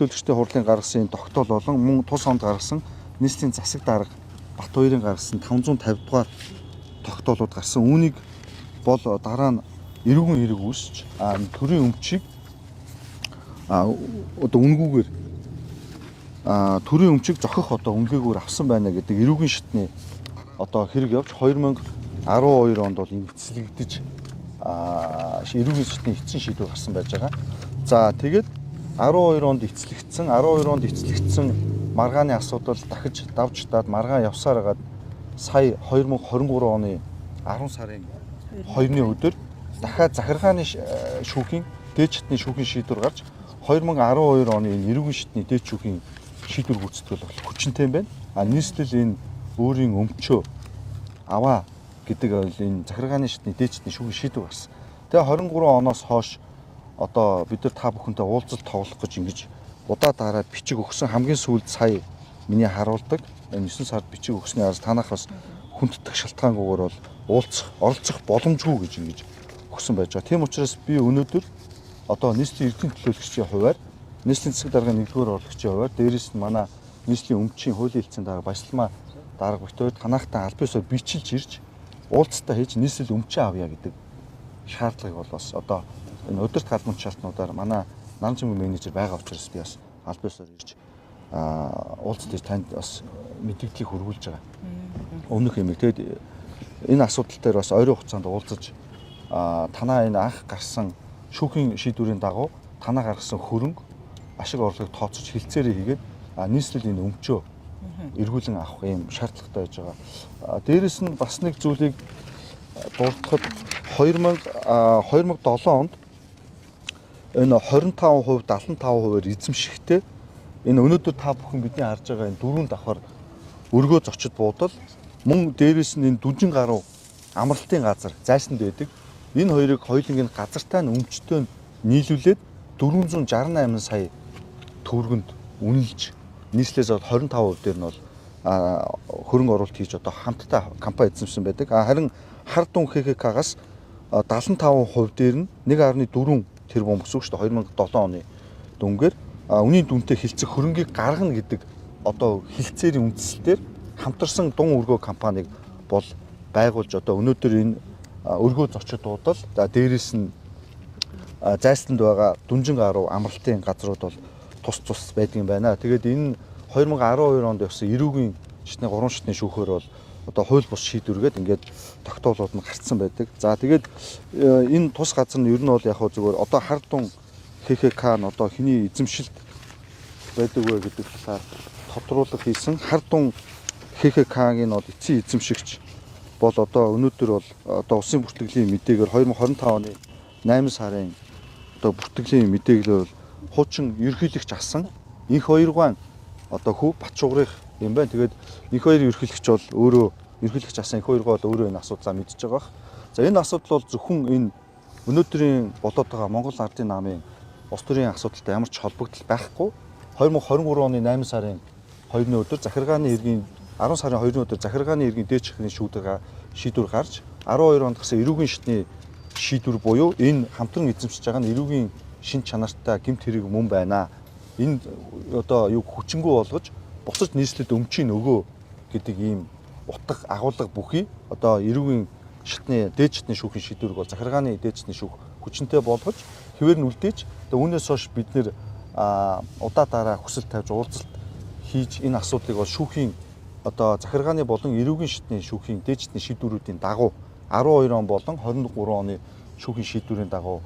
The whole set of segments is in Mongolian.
төлөөлөгчдийн хурлын гаргасан тогтоол болон мөн тус онд гаргасан нийслэлийн засаг дарга Батбаярын гаргасан 550 дугаар тогтоолууд гарсан. Үүнийг бол дараа нь эрүүгийн хэрэг үүсч төрийн өмчийг одоо үнгүүгээр төрийн өмчийг зохих одоо үнгээгээр авсан байна гэдэг эрүүгийн шатны одоо хэрэг явж 2012 онд бол эцэлэгдэж эрүүгийн шатны эцсийн шийдвэр гарсан байж байгаа. За тэгээд 12 онд эцэлэгдсэн маргааны асуудал дахиж давж даад маргаан явсаар хагаад сая 2023 оны 10 сарын 2-ны өдөр дахиад захиргааны шүүхийн дээд шатны шүүхийн шийдвэр гарч 2012 оны эрүүгийн шатны дээд шүүхийн шийдвэр гүйцэтгэл бол хүчинтэй байна. Нийслэл энэ өөрийн өмчөө аваа гэдэг энэ захиргааны шатны дээд шатны шүүхийн шийдвэр гарсан. Тэгээ 23 оноос хойш одоо бид нар та бүхэнтэй уулзалт тоглох гэж ингэж удаа дараа бичиг өгсөн. Хамгийн сүүлд сая миний харуулдаг энэ 9 сард бичиг өгсөний араас танах бас хүндэтгэх шалтгаангүйгээр бол оролцох боломжгүй гэж ингэж өгсөн байж байгаа. Тийм учраас би өнөөдөр одоо нийслэлийн эрдэнэ төлөөлөгчийн хувьар нийслэлийн засаг даргын 1-р орлогчийн хувьар дээрээс нь манай нийслэлийн өмчийн хуулийн хэлцээний дарга Баясалмаа дарга Викторид танахтай аль биесээр бичилж ирж уулзалтаа хийж нийслэл өмчөө авъя гэдэг шаардлагыг бол бас одоо энэ өдөрт галбан шалтнуудаар манай намжин менежер байгаа учраас би бас аль биесээр ирж уулзалтыг танд бас мэдээллийг хөрвүүлж байгаа. Өмнөх юм. Тэгэд энэ асуудал дээр бас ойрын хугацаанд уулзаж танаа энэ анх гарсан шүүхийн шийдвэрийн дагуу танаа гаргасан хөрөнгө ашиг орлогыг тооцож хилцээрээ хийгээд нийслэл энэ өмчөө эргүүлэн авах юм шаардлагатай байж байгаа. Дээрээс нь бас нэг зүйлийг дурдахад 2007 онд энэ 25%, 75%-аар эзэмшихтэй энэ өнөөдөр та бүхэн бидний харж байгаа энэ дөрвөн давхар өргөө зочид буудал мөн дээрээс нь энэ дүнжин гаруй амралтын газар зайсанд байдаг. Энэ хоёрыг хоёулангийн газартай нь өмчтөнд нийлүүлээд 468 сая төгрөгөнд үнэлж нийслэлээс 25% дээр нь бол хөрөнгө оруулалт хийж одоо хамтдаа компани эзэмшсэн байдаг. Харин хар дун ХХК-гаас 75% дээр нь 1.4 тэрбум гэсэн үг шүү дээ. 2007 оны дүнгээр үнийн дүнтэй хилцэх хөрөнгийг гаргана гэдэг одоо хилцээрийн үндслэлээр хамтарсан дун өргөө компанийг бол байгуулж одоо өнөөдөр энэ өргөө зочдуудад дээрээс нь зайсанд байгаа дүнжин гаруй амралтын газрууд бол тус байдаг юм байна. Тэгээд энэ 2012 онд явсан эрүүгийн шатны 3 шатны шүүхээр бол одоо хууль бус шийдвэргээд ингээд тогтоолууд нь гарцсан байдаг. За тэгээд энэ тус газар нь ер нь бол яг хөө зүгээр одоо хар дун ХХК нь одоо хэний эзэмшилт байдаг вэ гэдэг талаар тодруулах хийсэн. Хар дун ХХК-гийн бол эцсийн эзэмшигч бол одоо өнөөдөр бол одоо улсын бүртгэлийн мэдээгээр 2025 оны 8 сарын одоо бүртгэлийн мэдээгээр хуучин ерөнхийлөгч асан инх хоёргаан одоо хүү Батшугрын юм байна. Тэгээд инх хоёр ерөнхийлөгч бол өөрөө ерөнхийлөгч асан инх хоёргаа бол өөрөө энэ асуудлаа мэдж байгаа бах. За энэ асуудал бол зөвхөн энэ өнөөдрийн болоод байгаа Монгол Ардын намын улс төрийн асуудалтай ямар ч холбогдол байхгүй. 2023 оны 8 сарын 2-ны өдөр захиргааны иргэн 10 сарын 2-ны өдөр захиргааны иргэн дээд чихний шийдвэр гарч 12 онд гасан эрүүгийн шатны шийдвэр буюу энэ хамтран эзэмшиж байгаа нь эрүүгийн шин чанартай гэмт хэрэг мөн байна. Энэ одоо юу хүчингү болгож бусад нийслэлд өмчийн өгөө гэдэг ийм утга агуулга бүхий одоо эрүүгийн шатны дээд шатны шүүхийн шийдвэрийг бол захиргааны дээд шатны шүүх хүчинтэй болгож хэвээр нь үлдээж үүнээс хойш бид нэр удаа дараа хүсэл тавьж уулзалт хийж энэ асуудлыг бол шүүхийн одоо захиргааны болон эрүүгийн шатны шүүхийн дээд шатны шийдвэрүүдийн дагуу 12 он болон 23 оны шүүхийн шийдвэрийн дагуу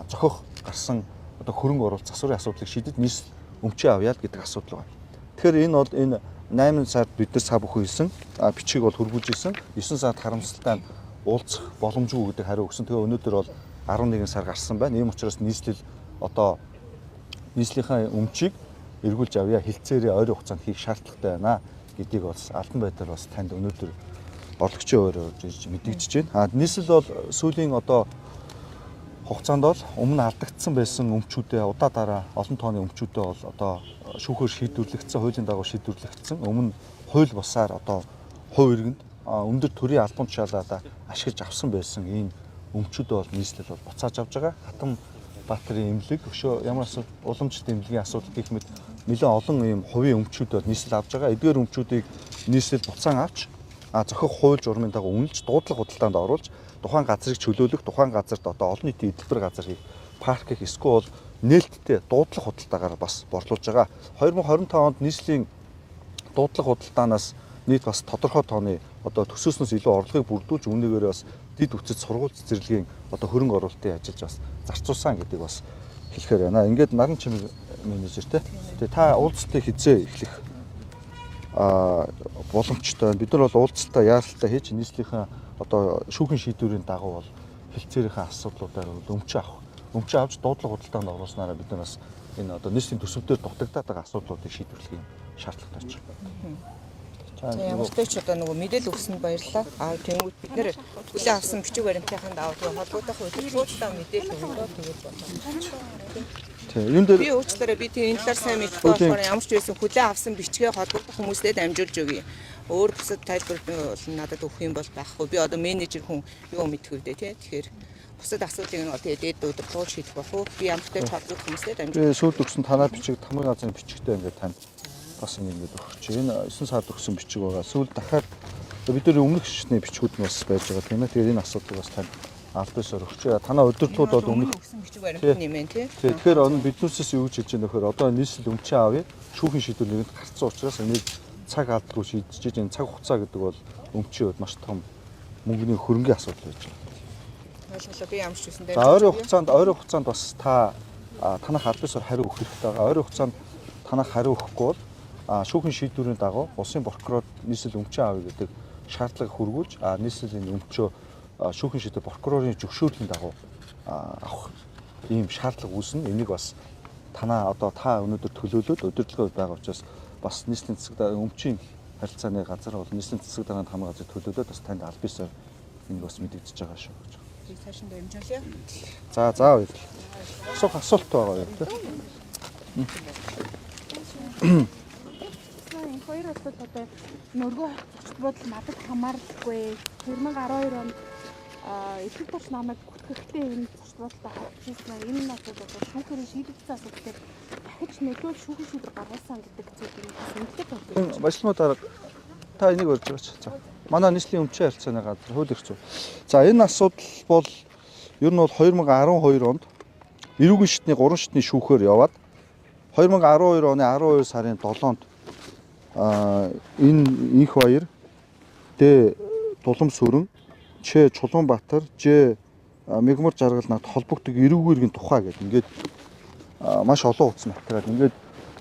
зохих гарсан одоо хөрөнгө оруулалт засварын асуудлыг шийдэд нийслэл өмчөө авъя гэдэг асуудал байна. Тэгэхээр энэ бол энэ 8 сард бид нар цаг бүхэн хэлсэн бичиг бол хөрвүүлж ирсэн. 9 сард харамсалтай уулзах боломжгүй гэдэг хариу өгсөн. Тэгээ өнөөдөр бол 11 сар гарсан байна. Ийм учраас нийслэл одоо нийслэлийн өмчийг эргүүлж авъя хилцээрээ ойрын хугацаанд хийх шаардлагатай байна гэдгийг бас албан байдлаар бас танд өнөөдөр орлогчийн хувьар ирж мэдэгдэж байна. Нийслэл бол сүүлийн одоо хугацаанд бол өмнө алдагдсан байсан өмчүүдээ удаа дараа олон тооны өмчүүдээ бол одоо шүүхээр шийдвэрлэгдсэн, хуулийн дагуу шийдвэрлэгдсэн. Өмнө хууль бусаар одоо хувь иргэнд өндөр төрийн албан тушаалаа ашиглаж авсан байсан ийм өмчүүдээ бол нийслэл бол буцааж авж байгаа. Хатам Улаанбаатарын эмнэлэг өшөө ямар уламжлалт эмнэлгийн асуудал гэх мэт нэлээд олон ийм хувийн өмчүүд нийслэл авж байгаа. Эдгээр өмчүүдийг нийслэл буцаан авч зохих хууль журмын дагуу үнэлж дуудлага худалдаанд оруулж тухайн газрыг чөлөөлөх, тухайн газарт одоо олон нийтийн эдэлбэр газар хийх, парк хийх эсвэл нээлттэй дуудлага худалдаагаар бас борлуулж байгаа. 2025 онд нийслэлийн дуудлага худалдаанаас нийт бас тодорхой тооны одоо төсөөснөөс илүү орлогыг бүрдүүлж үүнийгээр бас дид үтцэд сургууль цэцэрлэгийн одоо хөрөнгө оруулалтын ажилд бас зарцуулсан гэдэг бас хэлэхээр байна. Ингээд наран чимэг менежер те. Тэгээ та уулзалтыг хизээ эхлэх боломжтой. Бид нар бол уулзалтаа яаралтай хийж нийслэлийн одоо шүүхийн шийдвэрийн дагуу бол хэлцээрийнхээ асуудлуудаар өмчөө авах. Өмчөө авч дуудлага худалдаанд оруулснараа бид нар бас энэ одоо нийслэлийн төсөвдөр дутагдаад байгаа асуудлуудыг шийдвэрлэх юм шаардлагатай ч. За ямар ч тач одоо нөгөө мэдээлэл өгсөнд баярлалаа. Тэнгүүд бид нэр хүлээн авсан бичиг баримтынхаа даваа тэгээ холбогдох үйлчлүүлэлтээ мэдээлэл өгөө тэгээд болно. Тийм. Юун дээр би уучлаарай би тийм энэ талаар сайн мэдэхгүй болохоор ямар ч байсан хүлээн авсан бичгээ холбогдох хүмүүстээ дамжуулж өгье. Өөр бусад тайлбар бол надад өгөх юм бол байхгүй. Би одоо менежер хүн юу мэдэх вэ тий. Тэгэхээр бусад асуудлыг нь тэгээд өдөр шийдэх байх уу? Би ямар ч тач холбогдох хүмүүстээ дамжуулж. Би сүүлд өгсөн танаа бичиг тамга газрын бичгтэй ингээд танд бас ингэж өгч. Энэ 9 сард өгсөн бичиг байгаа. Сүүлд дахиад бидний өмнөх шишний бичгүүд нь бас байж байгаа тийм ээ. Тэгээд энэ асуудлыг бас танд албасаар өгч. Танаа удирдлууд бол өмнөх өгсөн бичиг баримт нэмэн тий. Тэгэхээр биднээсээс юу гэж хэлж байгаа нөхөр одоо нийслэл өмчөө авъя. Шүүхийн шийдвэр нэгэнд гарцсан учраас энийг цаг алдгүй шийдэж энэ цаг хугацаа гэдэг бол өмчөө маш том мөнгөний хөрөнгөний асуудал байж байгаа. Ойлголоо би ямар ч үсэн дээр. За ойрын хугацаанд бас танах албасаар хариу өгөх хэрэгтэй байгаа. Ойрын хугацаанд танах хариу өгөхгүй бол шүүхийн шийдвэрийн дагуу улсын прокурор нийслэл өмчөө авъя гэдэг шаардлагыг хөргүүлж нийслэлийн өмчөө шүүхийн шийдвэр прокурорын зөвшөөрлийн дагуу авах ийм шаардлага үүснэ. Энийг бас та өнөөдөр төлөөлөөд удирдлагын байгаа учраас бас нийслэлийн засаг даргын өмчийн харилцааны газар бол нийслэлийн засаг даргын хамгаалалт газар төлөөлөөд бас танд албасаар энийг бас мэдэгдэж байгаа шүү гэж. Би цаашаа дамжуулъя. За баярлалаа. Асуулт байгаа юу те? Хоёр удаа одоо нөргөө зочд бодол надад хамааралгүй 2012 онд эцэг турш намайг гүтгэхдээ энэ зочд бодолтой харьцсан. Энэ нь одоо шүүхэрийн шийдвэрийн асуудал дахиж нөлөөлж шүүхийн шийдвэр гаргасан гэдэг зүйлийг бас үнэлээд байна. Баясгалмаа дарга та энийг урьж байгаач. За. Манай нийслэлийн өмчийн харилцааны газар хууль эрх зүйн. За энэ асуудал бол ер нь бол 2012 онд эрүүгийн шатны 3 шатны шүүхээр яваад 2012 оны 12 сарын 7-нд энэ инх баяр Д Дулам сүрэн Ч Чулуунбаатар Ж Мегмар жаргал над холбогддог эрүүгийн иргэн тухай гэдэг ингээд маш олон утас материал ингээд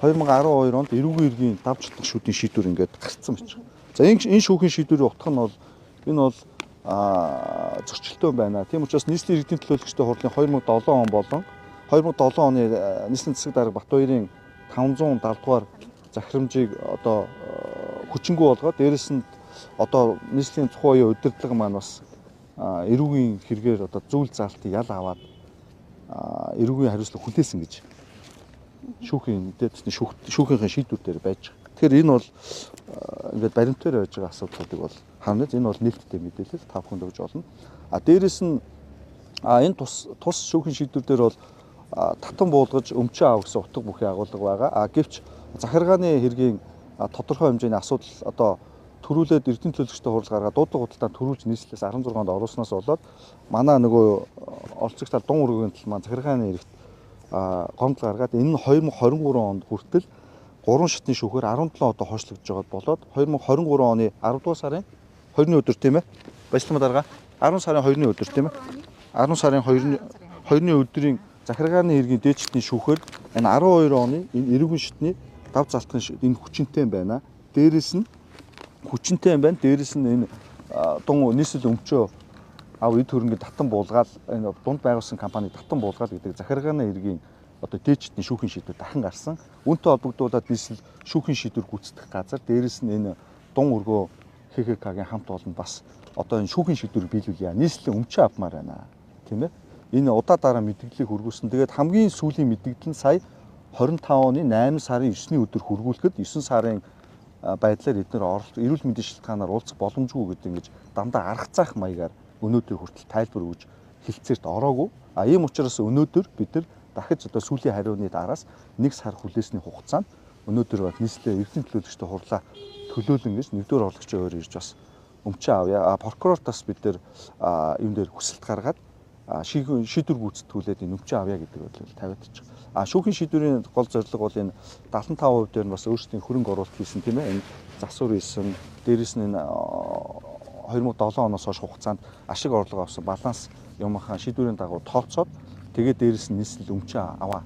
2012 онд эрүүгийн иргэн давж чадах шүүдийн шийдвэр ингээд гарцсан байж байгаа. За энэ шүүхийн шийдвэрийн утга нь бол энэ бол зөрчилтэй байна. Тийм учраас нийслэлийн иргэдийн төлөөлөгчдийн хурлын 2007 он болон 2007 оны нийслэлийн засаг дарга Батбаярын 570 дугаар захирамжийг одоо хүчингү болгоод дээрэс нь одоо нийслэлийн тухайн үеийн удирдлага маань бас эрүүгийн хэрэгээр одоо зүйл заалтыг ял аваад эрүүгийн хариуцлага хүлээсэн гэж шүүхийн шүүхийнхээ шийдвэр дээр байж байгаа. Тэгэхээр энэ бол ингээд баримтаар байж байгаа асуудлуудыг бол харна. Энэ бол нээлттэй мэдээлэл та бүхэнд өгж болно. Дээрэс нь энэ тус шүүхийн шийдвэр дээр бол татан буулгаж өмчөө авах гэсэн утга бүхий агуулга байгаа. Гэвч захиргааны хэргийн тодорхой хэмжээний асуудал одоо төрүүлээд эрдэнэ төлөвлөгчтэй хурал гаргаад дуудлага худалдаанд төрүүлж нийслэлээс 16 онд оруулснаас болоод манай нөгөө олцогч тал дун үргийн тал маань захиргааны хэрэгт гомдол гаргаад энэ нь 2023 онд хүртэл 3 шатны шүүхээр 17 одоо хойшлогдож байгаа болоод 2023 оны 10 дугаар сарын 2-ны өдөр тийм ээ. Баясгалмаа дарга 10 сарын 2-ны өдөр тийм ээ. 10 сарын 2-ны өдрийн захиргааны хэргийн дээд шатны шүүхээр энэ 12 оны энэ эрүүгийн шатны дав залтхан энэ хүчинтэй байна. Дээрэс нь хүчинтэй байна. Дээрэс нь энэ дун нийслэл өмчөө эд хөрөнгөний татан буулгаал энэ дунд байгуулсан компани татан буулгаал гэдэг захиргааны хэргийн одоо дээд шатны шүүхийн шийдвэр дахин гарсан. Үүнтэй холбогдуулаад нийслэл шүүхийн шийдвэр гүйцэтгэх газар дээрэс нь энэ дун өргөө ХХК-гийн хамт олон бас одоо энэ шүүхийн шийдвэрийг биелүүлье. Нийслэлийн өмчөө авмаар байна. Тийм ээ. Энэ удаа дараа мэдээллийг хөргүүлсэн. Тэгээд хамгийн сүүлийн мэдээлэл нь сая 25 оны 8 сарын 9-ний өдөр хөргүүлэхэд 9 сарын байдлаар эдгээр эрүүл мэндийн шалтгаанаар уулзах боломжгүй гэдэг ингэж дандаа арга заах маягаар өнөөдөр хүртэл тайлбар өгж хэлцээрт ороогүй. Ийм учраас өнөөдөр бид нар дахиж одоо сүүлийн хариуны дараас 1 сар хүлээсний хугацаанд өнөөдөр бол нийслэлийн эрдэм төлөөлөгчтэй хурлаа төлөөлөн гэж нэгдүгээр орлогчийн өөр ирж бас өмчөө авъя. Прокурортоос бид нэр юм дээр хүсэлт гаргаад шийдвэр гүйцэтгүүлээд энэ өмчөө авъя гэдэг бодлыг тавиад ч. Шүүхийн шийдвэрийн гол зорилго бол энэ 75% дээр нь бас өөрсдийн хөрөнгө оруулалт хийсэн тийм ээ. Энэ засвар хийсэн, дээрэс нь энэ 2007 оноос хойш хугацаанд ашиг орлого авсан баланс юмхаа шийдвэрийн дагуу тооцоод тэгээд дээрэс нь нийслэл өмчөө аваа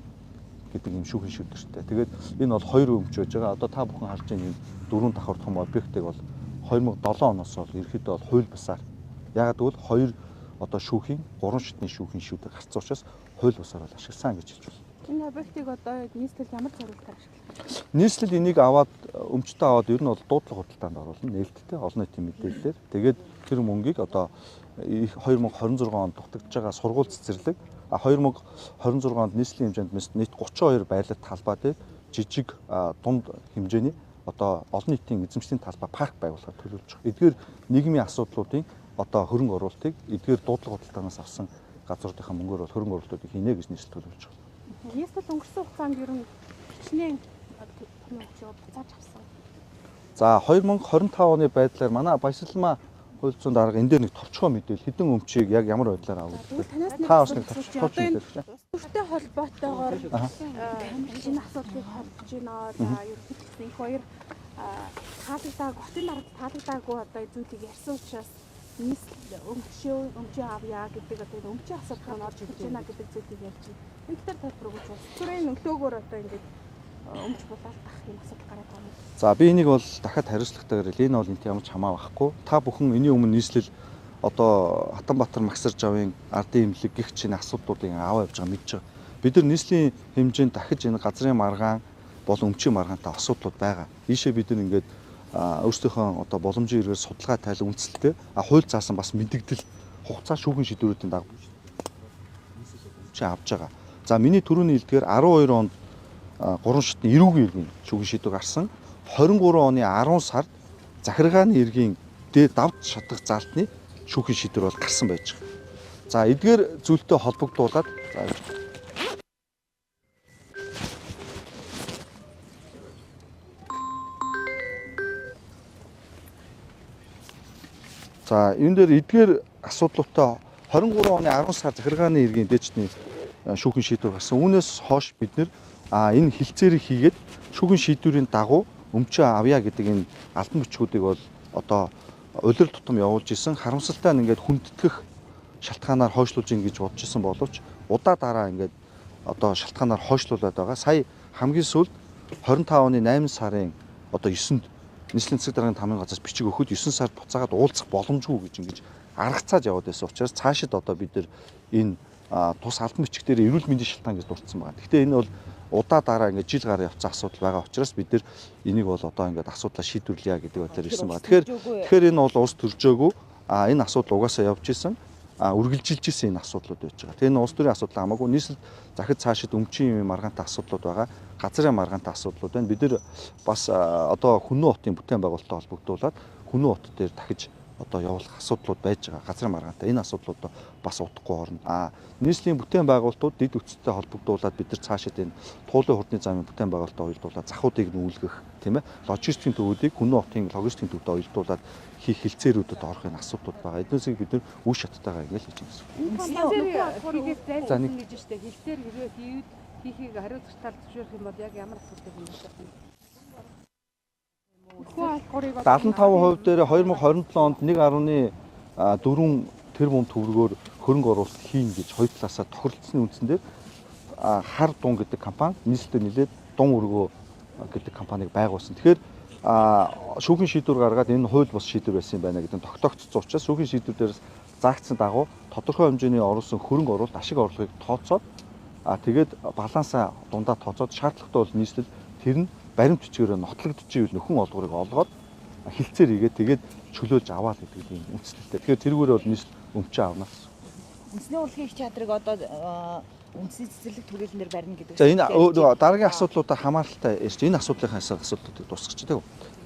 гэдэг юм шүүхийн шийдвэртэй. Тэгээд энэ бол 2 өмч байж байгаа. Одоо та бүхэн харж байгаа энэ 4 давхар том объектыг бол 2007 оноос бол ерөөхдөө бол хууль бусаар ягаад гэвэл 2 одоо шүүхийн 3 шатны шүүхийн шийдвэр гарцсан учраас хууль бусаар бол ашигласан гэж хэлж байна. Энэ объектыг одоо нийслэл ямар зорилгоор ашиглах вэ? Нийслэл энийг аваад өмчтөө аваад ер нь бол дуудлага худалдаанд оруулна, нээлттэй олон нийтийн мэдээлэлээр. Тэгээд тэр мөнгийг одоо 2026 онд дутагдж байгаа сургууль цэцэрлэг 2026 онд нийслэлийн хэмжээнд нийт 32 баялаг талбай дээр жижиг дунд хэмжээний одоо олон нийтийн эзэмшлийн талбай парк байгуулахаар төлөвлөж байгаа. Эдгээр нийгмийн асуудлуудын одоо хөрөнгө оруулалтыг эдгээр дуудлага худалдаанаас авсан газруудынхаа мөнгөөр бол хөрөнгө оруулалтыг хийнэ гэж нийслэл төлөвлөж байгаа. Нийслэл өнгөрсөн хугацаанд ер нь хичнээн том өмчөө буцааж авсан. За 2025 оны байдлаар манай Баясгалмаа хууль зүйн дарга энэ дээр нэг товчхон мэдээлэл хэдэн өмчийг яг ямар байдлаар авах вэ? Та бас нэг товчхон мэдээлэл. Үүнтэй холбоотойгоор энэ асуудлыг холбож байна. За ерөнхийдөө их хоёр таалагдаагүй, хотын дарга таалагдаагүй одоо зүйлийг ярьсан учраас нийслэл өмчөө авъя гэдэг одоо өмчөө асуудал нь орж ирж байна гэдэг зүйлийг ярьж байна. Энэ дээр тайлбар өгч байна. Түрүүний нөлөөгөөр одоо ингэж өмч булаалдах юм асуудал гараад байна. За би энийг бол дахиад хариуцлагатайгаар энэ бол энэтэй ямар ч хамаа байхгүй. Та бүхэн энэний өмнө нийслэл одоо Хатанбаатар Магсар Жавын ардын имлэг гих чинь асуудлуудыг аваа явж байгаа мэдж байгаа. Бид нар нийслэлийн хэмжээнд дахиж энэ газрын маргаан болон өмчийн маргаантай асуудлууд байгаа. Ийшээ бид нар ингээд өөрсдийнхөө одоо боломжийн эргээр судалгаа тайлан үндэслэлтэй хууль заасан бас мэдэгдэл хугацаа шүүхийн шийдвэрүүдийн дагуу чи авж байгаа. За миний түрүүний хэлдгээр 12 онд 3 шатны эрүүгийн иргэн шүүхийн шийдвэр гарсан. 23 оны 10 сард захиргааны иргэн давж шатах залтны шүүхийн шийдвэр бол гарсан байж байгаа. За эдгээр зүйлтэй холбогдуулаад за энэ дээр эдгээр асуудлуудтай 23 оны 10 сар захиргааны иргэн дэжний шүүхийн шийдвэр гарсан. Үүнээс хойш бид нэр энэ хилцээрийг хийгээд шүүхийн шийдвэрийн дагуу өмчөө авъя гэдэг энэ албан бичгүүдийг бол одоо улирал тутам явуулж исэн. Харамсалтай нь ингээд хүндэтгэх шалтгаанаар хойшлуулж ийн гэж бодож исэн боловч удаа дараа ингээд одоо шалтгаанаар хойшлуулад байгаа. Сая хамгийн сүүлд 25 оны 8 сарын одоо 9-нд нийслэлийн засаг дарганы тамгын газраас бичиг өгөхөд 9 сард буцаагаад уулзах боломжгүй гэж ингэж аргацааж яваад байсан учраас цаашид одоо бид нар энэ тус албан бичиг дээр эрүүл мэндийн шалтгаан гэж дурдсан байна. Гэхдээ энэ бол удаа дараа ингээд жил гараа явцсан асуудал байгаа учраас бид нар энийг бол одоо ингээд асуудлаа шийдвэрлэе гэдэг бодлоор ирсэн байна. Тэгэхээр энэ бол улс төржөөгүй энэ асуудал угаасаа явж исэн үргэлжилж исэн энэ асуудлууд байж байгаа. Тэгээ энэ улс төрийн асуудал хамаагүй нийслэл захид цаашид өмчийн маргаантай асуудлууд байгаа. Газрын маргаантай асуудлууд байна. Бид нар бас одоо Хүннү хотын бүтээн байгуулалттай холбогдуулаад Хүннү хот дээр дахиж одоо явуулах асуудлууд байж байгаа. Газрын маргаантай энэ асуудлууд бас удахгүй орно. Нийслэлийн бүтээн байгуулалтууд дэд үтцтэй холбогдуулаад бид нар цаашид энэ туулын хурдны замын бүтээн байгуулалтаа уялдуулаад захуудыг нүүлгэх тийм ээ логистикийн төвүүдийг Хүннү хотын логистикийн төвд уялдуулаад хийх хилцээрүүдэд орох энэ асуудлууд байгаа. Эднээсийг бид нар үе шаттайгаа ингэж хийж байна. За нэг гэж штэ хилцээр хийхийг хариуцлагатаар зөвшөөрөх юм бол яг ямар асуудал юм бэ? 75% дээр 2027 онд 1.4 тэрбум төгрөгөөр хөрөнгө оруулалт хийн гэж хоёр талаасаа тохиролцсны үндсэн дээр хар дун гэдэг компани нийслэлд нэлээд дун өргөө гэдэг компанийг байгуулсан. Тэгэхээр шүүхийн шийдвэр гаргаад энэ хууль бус шийдвэр байсан юм байна гэдэг нь тогтоогдсон учраас шүүхийн шийдвэр дээрээс заагдсан дагуу тодорхой хэмжээний оруулсан хөрөнгө оруулалт ашиг орлогыг тооцоод тэгээд балансаа дундаа тооцоод шаардлагатай бол нийслэл тэр нь баримт бичгээр нотлогдож ивэл нөхөн олгорыг олгоод хилцээр хийгээд тэгээд чөлөөлж аваад гэдэг юм үндэслэлтэй. Тэгэхээр тэрүүгээр бол нийслэл өмчөө авна. Үндэсний урлагийн их театрыг одоо үндэсний цэцэрлэг түрээлнээр барина гэдэг. За энэ дараагийн асуудлуудаа хамааралтай энэ асуудлынхаа асуудлуудыг дуусгач тийм үү?